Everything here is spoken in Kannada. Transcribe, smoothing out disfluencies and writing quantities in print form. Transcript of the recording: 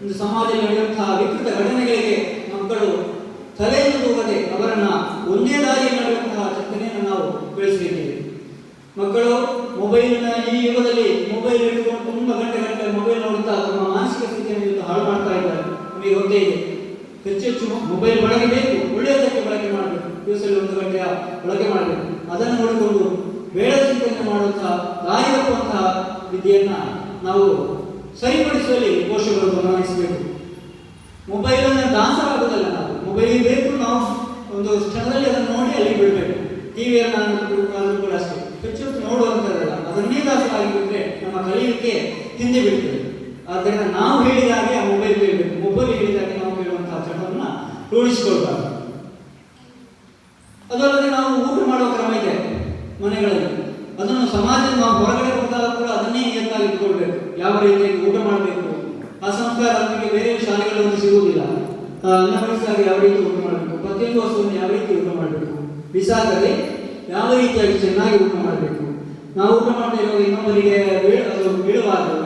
ಒಂದು ಸಮಾಜದಲ್ಲಿ ನಡೆಯುವಂತಹ ವಿಕೃತ ಘಟನೆಗಳಿಗೆ ಮಕ್ಕಳು ತಲೆಯನ್ನು ತೂಗದೆ ಅವರನ್ನು ಒಂದೇ ದಾರಿಯಲ್ಲಿ ನಡೆಯುವಂತಹ ಚಿಂತನೆಯನ್ನು ನಾವು ಬೆಳೆಸಬೇಕಿದೆ. ಮಕ್ಕಳು ಮೊಬೈಲ್ನ ಈ ಯುಗದಲ್ಲಿ ಮೊಬೈಲ್ ಹಿಡಿದುಕೊಂಡು ತುಂಬ ಗಂಟೆ ಮೊಬೈಲ್ ನೋಡುತ್ತಾ ತಮ್ಮ ಮಾನಸಿಕ ಸ್ಥಿತಿಯನ್ನು ಹಾಳು ಮಾಡ್ತಾ ಇದ್ದಾರೆ. ನಮಗೆ ಗೊತ್ತೇ ಇದೆ. ಹೆಚ್ಚು ಮೊಬೈಲ್ ಬಳಕೆ ಬೇಕು, ಒಳ್ಳೆಯದಕ್ಕೆ ಬಳಕೆ ಮಾಡಬೇಕು, ದಿವಸದಲ್ಲಿ 1 ಗಂಟೆಯ ಬಳಕೆ ಮಾಡಬೇಕು. ಅದನ್ನು ನೋಡಿಕೊಂಡು ಬೇಡ ಚಿಂತನೆ ಮಾಡುವಂತಹ ದಾರಿ ತಪ್ಪುವಂತಹ ವಿದ್ಯೆಯನ್ನು ನಾವು ಸರಿಪಡಿಸುವಲ್ಲಿ ಪೋಷಕರು ಗಮನಿಸಬೇಕು. ಮೊಬೈಲನ್ನು ದಾಸರಾಗುವುದಲ್ಲ, ನಾವು ಮೊಬೈಲ್ ಬೇಕು, ನಾವು ಒಂದು ಕ್ಷಣದಲ್ಲಿ ಅದನ್ನು ನೋಡಿ ಅಲ್ಲಿ ಬಿಡಬೇಕು. ಟಿವಿಯನ್ನು ಕೂಡ ಅಷ್ಟೇ ಹೆಚ್ಚು ನೋಡುವಂಥದ್ದಲ್ಲ, ಅದನ್ನೇ ದಾಸರಾಗಿಬಿಟ್ರೆ ನಮ್ಮ ಕಲಿಯುವಿಕೆ ಹಿಂದೆ ಬೀಳ್ತದೆ. ಆದ್ದರಿಂದ ನಾವು ಹೇಳಿದಾಗೆ ಆ ಮೊಬೈಲ್ ಕೇಳಬೇಕು, ಮೊಬೈಲ್ ಹೇಳಿದಾಗೆ ನಾವು ಕೇಳುವಂತಹ ಚಟವನ್ನು ರೂಢಿಸಿಕೊಳ್ಬಾರ್ದು. ಅದಲ್ಲದೆ ನಾವು ಊಟ ಮಾಡುವ ಕ್ರಮ ಇದೆ ಮನೆಗಳಲ್ಲಿ, ಅದನ್ನು ಸಮಾಜದ ನಾವು ಹೊರಗಡೆ ಹೋದಾಗ ಕೂಡ ಅದನ್ನೇ ನಿಯತ್ತಾಗಿ ಇಟ್ಕೊಳ್ಬೇಕು. ಯಾವ ರೀತಿಯಾಗಿ ಊಟ ಮಾಡಬೇಕು ಆ ಸಂಸ್ಕಾರ ನಮಗೆ ಬೇರೆ ಶಾಲೆಗಳಲ್ಲಿ ಸಿಗುವುದಿಲ್ಲ. ಅನ್ನ ಬಡಿಸಿದಾಗ ಯಾವ ರೀತಿ ಊಟ ಮಾಡಬೇಕು, ಪ್ರತಿಯೊಂದು ವಸ್ತುವನ್ನು ಯಾವ ರೀತಿ ಊಟ ಮಾಡಬೇಕು, ಬಿಸಾಕದೆ ಯಾವ ರೀತಿಯಾಗಿ ಚೆನ್ನಾಗಿ ಊಟ ಮಾಡಬೇಕು. ನಾವು ಊಟ ಮಾಡ್ತಾ ಇರುವಾಗ ಇನ್ನೊಬ್ಬರಿಗೆ ಅದು ಬೀಳಬಾರದು.